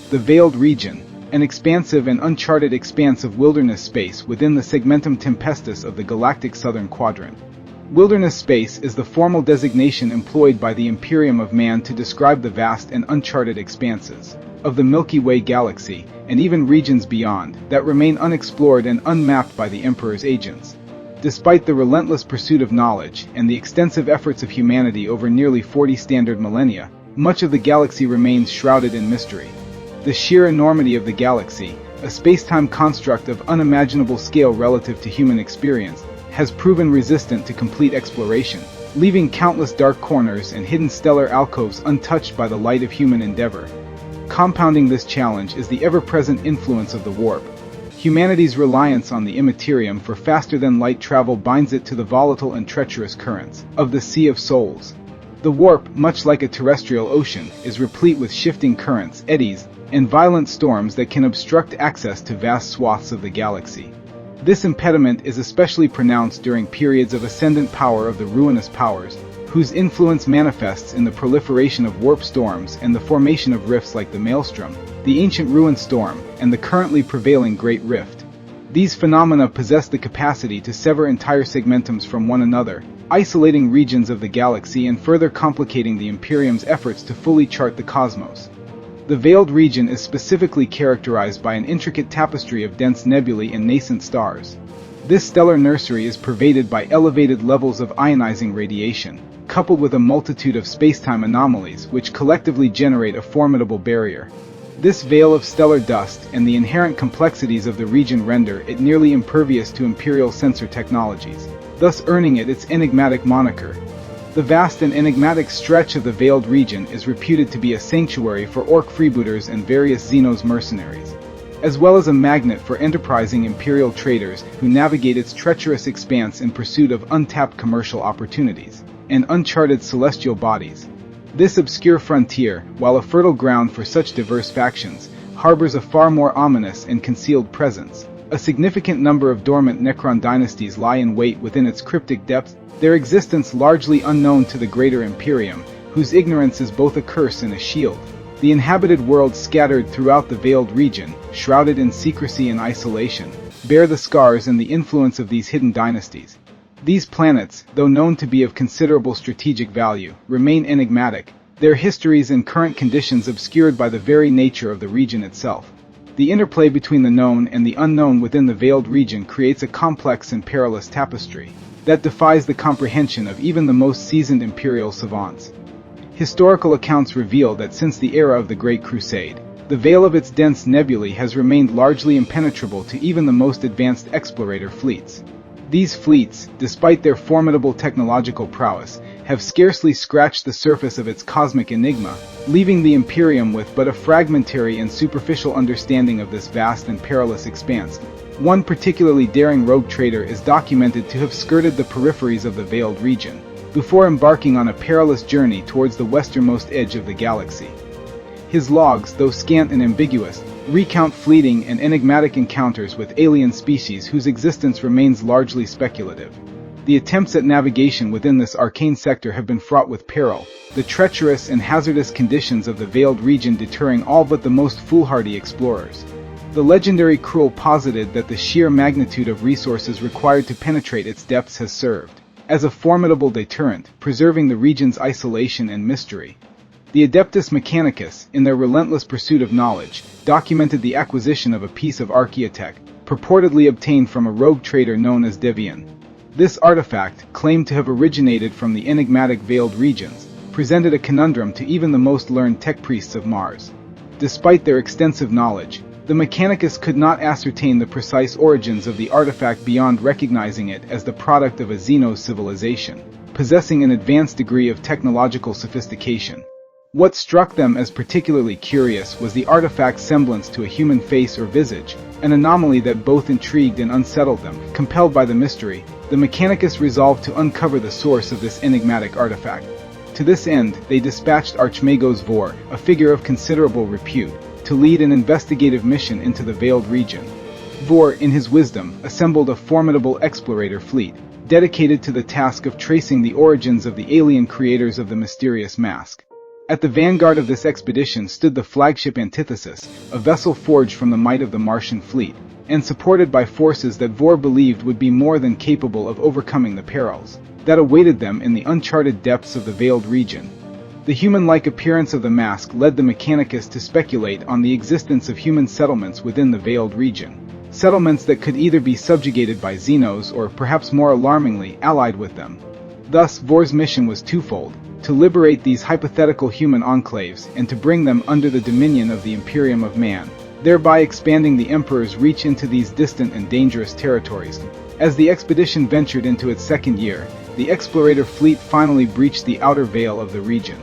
the Veiled Region, an expansive and uncharted expanse of wilderness space within the segmentum tempestus of the galactic southern quadrant. Wilderness space is the formal designation employed by the Imperium of Man to describe the vast and uncharted expanses of the Milky Way galaxy, and even regions beyond, that remain unexplored and unmapped by the Emperor's agents. Despite the relentless pursuit of knowledge and the extensive efforts of humanity over nearly 40 standard millennia, much of the galaxy remains shrouded in mystery. The sheer enormity of the galaxy, a space-time construct of unimaginable scale relative to human experience, has proven resistant to complete exploration, leaving countless dark corners and hidden stellar alcoves untouched by the light of human endeavor. Compounding this challenge is the ever-present influence of the warp. Humanity's reliance on the immaterium for faster-than-light travel binds it to the volatile and treacherous currents of the Sea of Souls. The warp, much like a terrestrial ocean, is replete with shifting currents, eddies, and violent storms that can obstruct access to vast swaths of the galaxy. This impediment is especially pronounced during periods of ascendant power of the ruinous powers, whose influence manifests in the proliferation of warp storms and the formation of rifts like the Maelstrom, the ancient ruin storm, and the currently prevailing Great Rift. These phenomena possess the capacity to sever entire segmentums from one another, isolating regions of the galaxy and further complicating the Imperium's efforts to fully chart the cosmos. The Veiled Region is specifically characterized by an intricate tapestry of dense nebulae and nascent stars. This stellar nursery is pervaded by elevated levels of ionizing radiation, coupled with a multitude of space-time anomalies which collectively generate a formidable barrier. This veil of stellar dust and the inherent complexities of the region render it nearly impervious to Imperial sensor technologies, thus earning it its enigmatic moniker. The vast and enigmatic stretch of the Veiled Region is reputed to be a sanctuary for orc freebooters and various Xenos mercenaries, as well as a magnet for enterprising Imperial traders who navigate its treacherous expanse in pursuit of untapped commercial opportunities and uncharted celestial bodies. This obscure frontier, while a fertile ground for such diverse factions, harbors a far more ominous and concealed presence. A significant number of dormant Necron dynasties lie in wait within its cryptic depths, their existence largely unknown to the greater Imperium, whose ignorance is both a curse and a shield. The inhabited worlds scattered throughout the Veiled Region, shrouded in secrecy and isolation, bear the scars and the influence of these hidden dynasties. These planets, though known to be of considerable strategic value, remain enigmatic, their histories and current conditions obscured by the very nature of the region itself. The interplay between the known and the unknown within the Veiled Region creates a complex and perilous tapestry that defies the comprehension of even the most seasoned Imperial savants. Historical accounts reveal that since the era of the Great Crusade, the veil of its dense nebulae has remained largely impenetrable to even the most advanced explorator fleets. These fleets, despite their formidable technological prowess, have scarcely scratched the surface of its cosmic enigma, leaving the Imperium with but a fragmentary and superficial understanding of this vast and perilous expanse. One particularly daring rogue trader is documented to have skirted the peripheries of the Veiled Region, before embarking on a perilous journey towards the westernmost edge of the galaxy. His logs, though scant and ambiguous, recount fleeting and enigmatic encounters with alien species whose existence remains largely speculative. The attempts at navigation within this arcane sector have been fraught with peril, the treacherous and hazardous conditions of the Veiled Region deterring all but the most foolhardy explorers. The legendary Cruel posited that the sheer magnitude of resources required to penetrate its depths has served as a formidable deterrent, preserving the region's isolation and mystery. The Adeptus Mechanicus, in their relentless pursuit of knowledge, documented the acquisition of a piece of archaeotech, purportedly obtained from a rogue trader known as Devian. This artifact, claimed to have originated from the enigmatic Veiled Regions, presented a conundrum to even the most learned tech priests of Mars. Despite their extensive knowledge, the Mechanicus could not ascertain the precise origins of the artifact beyond recognizing it as the product of a Xeno civilization, possessing an advanced degree of technological sophistication. What struck them as particularly curious was the artifact's semblance to a human face or visage, an anomaly that both intrigued and unsettled them. Compelled by the mystery, the Mechanicus resolved to uncover the source of this enigmatic artifact. To this end, they dispatched Archmagos Vor, a figure of considerable repute, to lead an investigative mission into the Veiled Region. Vor, in his wisdom, assembled a formidable explorator fleet, dedicated to the task of tracing the origins of the alien creators of the mysterious mask. At the vanguard of this expedition stood the flagship Antithesis, a vessel forged from the might of the Martian fleet, and supported by forces that Vor believed would be more than capable of overcoming the perils that awaited them in the uncharted depths of the Veiled region. The human-like appearance of the mask led the Mechanicus to speculate on the existence of human settlements within the Veiled region. Settlements that could either be subjugated by Xenos or, perhaps more alarmingly, allied with them. Thus, Vor's mission was twofold: to liberate these hypothetical human enclaves and to bring them under the dominion of the Imperium of Man, thereby expanding the Emperor's reach into these distant and dangerous territories. As the expedition ventured into its second year, the explorator fleet finally breached the outer veil of the region.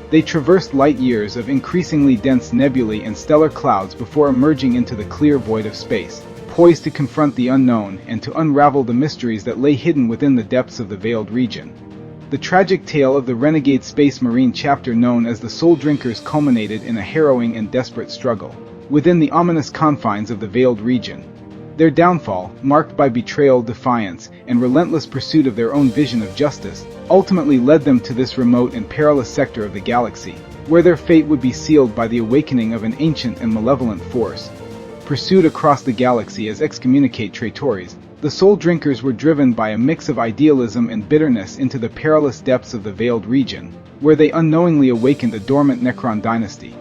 They traversed light years of increasingly dense nebulae and stellar clouds before emerging into the clear void of space, poised to confront the unknown and to unravel the mysteries that lay hidden within the depths of the Veiled region. The tragic tale of the renegade Space Marine chapter known as the Soul Drinkers culminated in a harrowing and desperate struggle within the ominous confines of the Veiled region. Their downfall, marked by betrayal, defiance, and relentless pursuit of their own vision of justice, ultimately led them to this remote and perilous sector of the galaxy, where their fate would be sealed by the awakening of an ancient and malevolent force. Pursued across the galaxy as excommunicate traitores, the Soul Drinkers were driven by a mix of idealism and bitterness into the perilous depths of the Veiled region, where they unknowingly awakened a dormant Necron dynasty.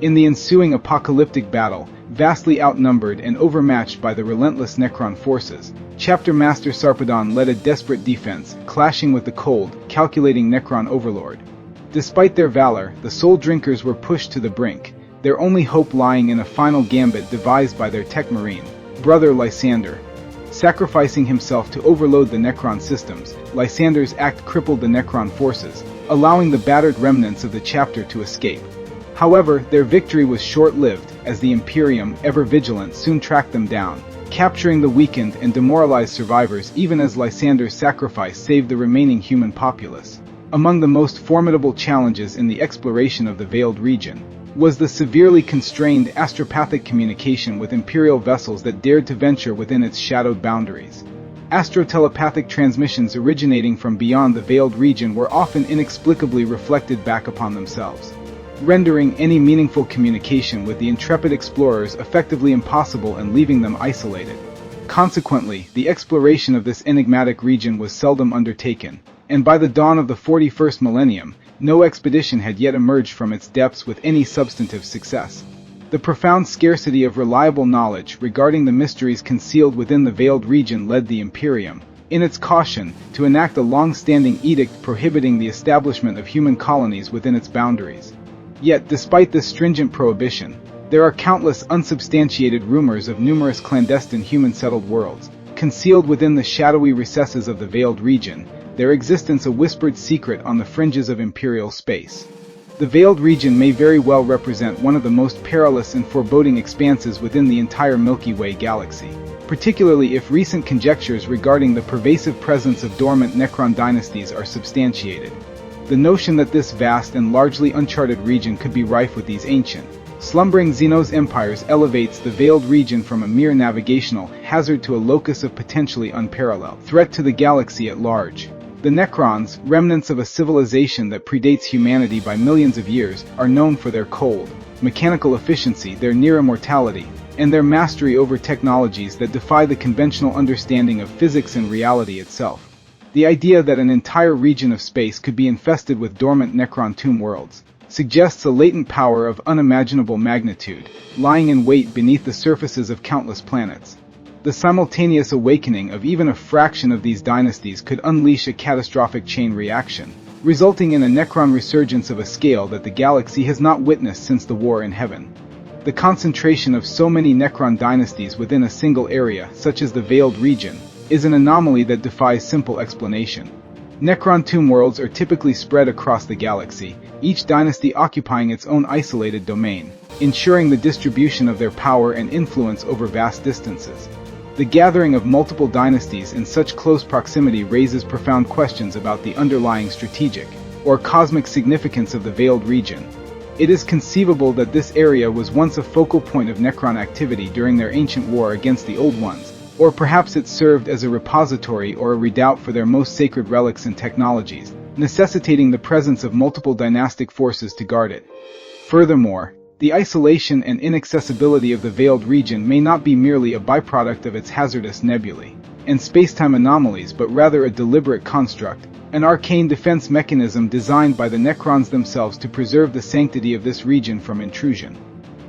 In the ensuing apocalyptic battle, vastly outnumbered and overmatched by the relentless Necron forces, Chapter Master Sarpedon led a desperate defense, clashing with the cold, calculating Necron overlord. Despite their valor, the Soul Drinkers were pushed to the brink, their only hope lying in a final gambit devised by their tech marine, brother Lysander. Sacrificing himself to overload the Necron systems, Lysander's act crippled the Necron forces, allowing the battered remnants of the chapter to escape. However, their victory was short-lived, as the Imperium, ever vigilant, soon tracked them down, capturing the weakened and demoralized survivors even as Lysander's sacrifice saved the remaining human populace. Among the most formidable challenges in the exploration of the Veiled region was the severely constrained astropathic communication with Imperial vessels that dared to venture within its shadowed boundaries. Astrotelepathic transmissions originating from beyond the Veiled region were often inexplicably reflected back upon themselves, rendering any meaningful communication with the intrepid explorers effectively impossible and leaving them isolated. Consequently, the exploration of this enigmatic region was seldom undertaken, and by the dawn of the 41st millennium, no expedition had yet emerged from its depths with any substantive success. The profound scarcity of reliable knowledge regarding the mysteries concealed within the Veiled region led the Imperium, in its caution, to enact a long-standing edict prohibiting the establishment of human colonies within its boundaries. Yet, despite this stringent prohibition, there are countless unsubstantiated rumors of numerous clandestine human-settled worlds, concealed within the shadowy recesses of the Veiled region, their existence a whispered secret on the fringes of Imperial space. The Veiled region may very well represent one of the most perilous and foreboding expanses within the entire Milky Way galaxy, particularly if recent conjectures regarding the pervasive presence of dormant Necron dynasties are substantiated. The notion that this vast and largely uncharted region could be rife with these ancient, slumbering Xenos empires elevates the Veiled region from a mere navigational hazard to a locus of potentially unparalleled threat to the galaxy at large. The Necrons, remnants of a civilization that predates humanity by millions of years, are known for their cold, mechanical efficiency, their near immortality, and their mastery over technologies that defy the conventional understanding of physics and reality itself. The idea that an entire region of space could be infested with dormant Necron tomb worlds suggests a latent power of unimaginable magnitude, lying in wait beneath the surfaces of countless planets. The simultaneous awakening of even a fraction of these dynasties could unleash a catastrophic chain reaction, resulting in a Necron resurgence of a scale that the galaxy has not witnessed since the War in Heaven. The concentration of so many Necron dynasties within a single area, such as the Veiled region, is an anomaly that defies simple explanation. Necron tomb worlds are typically spread across the galaxy, each dynasty occupying its own isolated domain, ensuring the distribution of their power and influence over vast distances. The gathering of multiple dynasties in such close proximity raises profound questions about the underlying strategic or cosmic significance of the Veiled region. It is conceivable that this area was once a focal point of Necron activity during their ancient war against the Old Ones, or perhaps it served as a repository or a redoubt for their most sacred relics and technologies, necessitating the presence of multiple dynastic forces to guard it. Furthermore, the isolation and inaccessibility of the veiled region may not be merely a byproduct of its hazardous nebulae and space-time anomalies, but rather a deliberate construct, an arcane defense mechanism designed by the Necrons themselves to preserve the sanctity of this region from intrusion.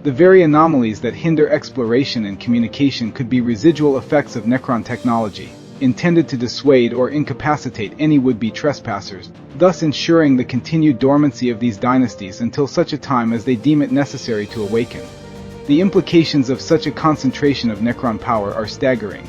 The very anomalies that hinder exploration and communication could be residual effects of Necron technology, intended to dissuade or incapacitate any would-be trespassers, thus ensuring the continued dormancy of these dynasties until such a time as they deem it necessary to awaken. The implications of such a concentration of Necron power are staggering.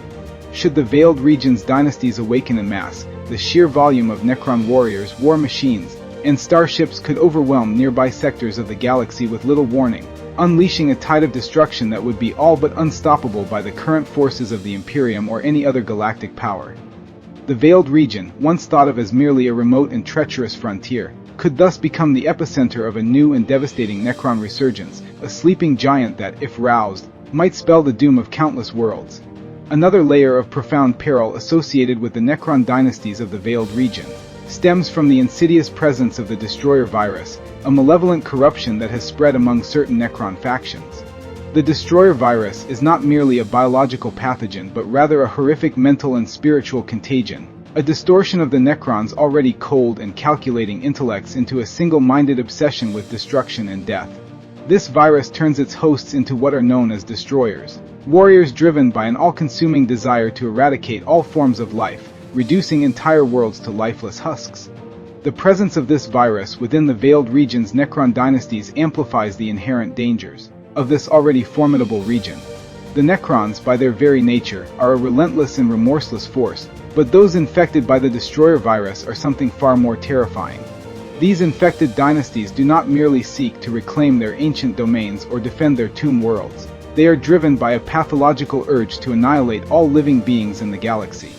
Should the Veiled Region's dynasties awaken en masse, the sheer volume of Necron warriors, war machines, and starships could overwhelm nearby sectors of the galaxy with little warning, unleashing a tide of destruction that would be all but unstoppable by the current forces of the Imperium or any other galactic power. The Veiled Region, once thought of as merely a remote and treacherous frontier, could thus become the epicenter of a new and devastating Necron resurgence, a sleeping giant that, if roused, might spell the doom of countless worlds. Another layer of profound peril associated with the Necron dynasties of the Veiled Region stems from the insidious presence of the Destroyer virus, a malevolent corruption that has spread among certain Necron factions. The Destroyer virus is not merely a biological pathogen but rather a horrific mental and spiritual contagion, a distortion of the Necrons' already cold and calculating intellects into a single-minded obsession with destruction and death. This virus turns its hosts into what are known as Destroyers, warriors driven by an all-consuming desire to eradicate all forms of life, reducing entire worlds to lifeless husks. The presence of this virus within the Veiled Region's Necron dynasties amplifies the inherent dangers of this already formidable region. The Necrons, by their very nature, are a relentless and remorseless force, but those infected by the Destroyer virus are something far more terrifying. These infected dynasties do not merely seek to reclaim their ancient domains or defend their tomb worlds. They are driven by a pathological urge to annihilate all living beings in the galaxy.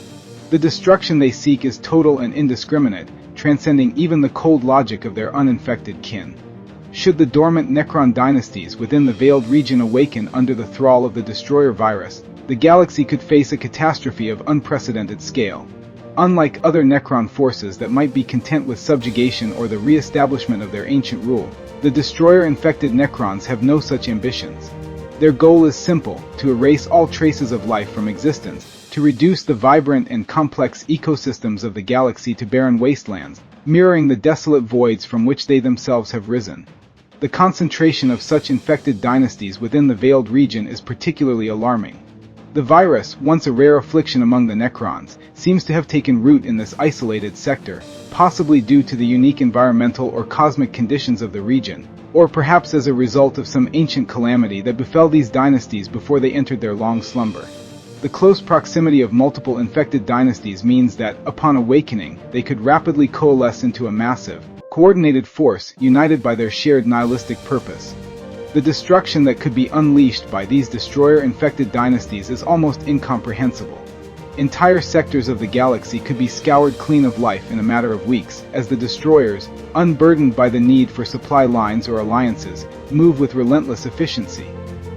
The destruction they seek is total and indiscriminate, transcending even the cold logic of their uninfected kin. Should the dormant Necron dynasties within the Veiled Region awaken under the thrall of the Destroyer virus, the galaxy could face a catastrophe of unprecedented scale. Unlike other Necron forces that might be content with subjugation or the re-establishment of their ancient rule, the Destroyer-infected Necrons have no such ambitions. Their goal is simple: to erase all traces of life from existence, to reduce the vibrant and complex ecosystems of the galaxy to barren wastelands, mirroring the desolate voids from which they themselves have risen. The concentration of such infected dynasties within the Veiled Region is particularly alarming. The virus, once a rare affliction among the Necrons, seems to have taken root in this isolated sector, possibly due to the unique environmental or cosmic conditions of the region, or perhaps as a result of some ancient calamity that befell these dynasties before they entered their long slumber. The close proximity of multiple infected dynasties means that, upon awakening, they could rapidly coalesce into a massive, coordinated force united by their shared nihilistic purpose. The destruction that could be unleashed by these Destroyer-infected dynasties is almost incomprehensible. Entire sectors of the galaxy could be scoured clean of life in a matter of weeks, as the Destroyers, unburdened by the need for supply lines or alliances, move with relentless efficiency.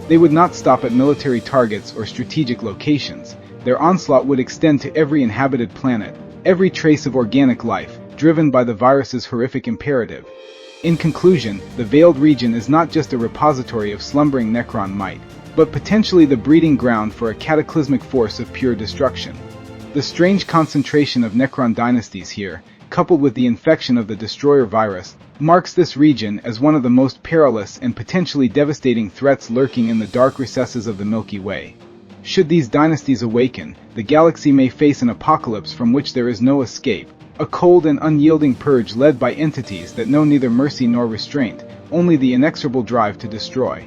They would not stop at military targets or strategic locations. Their onslaught would extend to every inhabited planet, every trace of organic life, driven by the virus's horrific imperative. In conclusion, the Veiled Region is not just a repository of slumbering Necron might, but potentially the breeding ground for a cataclysmic force of pure destruction. The strange concentration of Necron dynasties here, coupled with the infection of the Destroyer virus, marks this region as one of the most perilous and potentially devastating threats lurking in the dark recesses of the Milky Way. Should these dynasties awaken, the galaxy may face an apocalypse from which there is no escape, a cold and unyielding purge led by entities that know neither mercy nor restraint, only the inexorable drive to destroy.